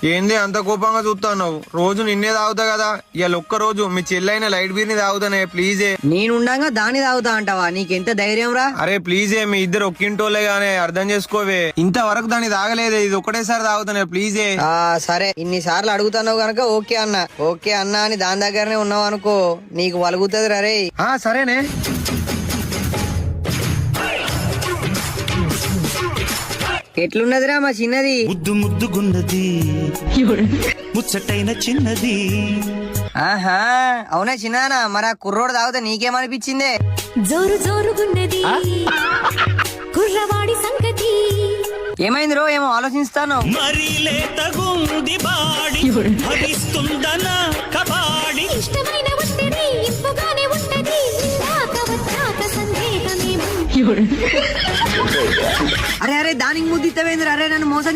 ఏంది అంత కోపంగా చూస్తున్నావు? రోజు నిన్నే తాగుతా కదా, ఇవాళ ఒక్క రోజు మీ చెల్లైన లైట్ బీర్ ని తాగుతానే ప్లీజే. నేనుండగా దాన్ని తాగుతా అంటావా? నీకెంత ధైర్యం రా? అరే ప్లీజే, మీ ఇద్దరు ఒక్కింటోలే గానే అర్థం చేసుకోవే. ఇంతవరకు దాన్ని తాగలేదే, ఇది ఒకటేసారి తాగుతానే ప్లీజే. సరే ఇన్నిసార్లు అడుగుతున్నావు గనక ఓకే అన్న ఓకే అన్న అని దాని దగ్గరనే ఉన్నావు అనుకో, నీకు వలుగుతుంది రే. సరేనే. ఎట్లున్నదిరా మా చిన్నది? ముద్దు ముద్దుగున్నది, ముచ్చటైన చిన్నది. ఆహా అవునా చిన్నానా? మరి ఆ కుర్రోడు తాగితే నీకేమనిపించిందే? జోరు జోరుగున్నది కుర్రవాడి సంగతి. ఏమైంది రో? ఏమో ఆలోచిస్తాను. మరీ లేతగుంది బాడి, భవిస్తుందన కబాడి. ఇష్టమైన ఒత్తిడి ఇంపుగానే ఉంటది, వచ్చాక సందేహమేమో. అరే అరే దానికి ముద్దిత్తవేంద్ర? అరే నన్ను మోసం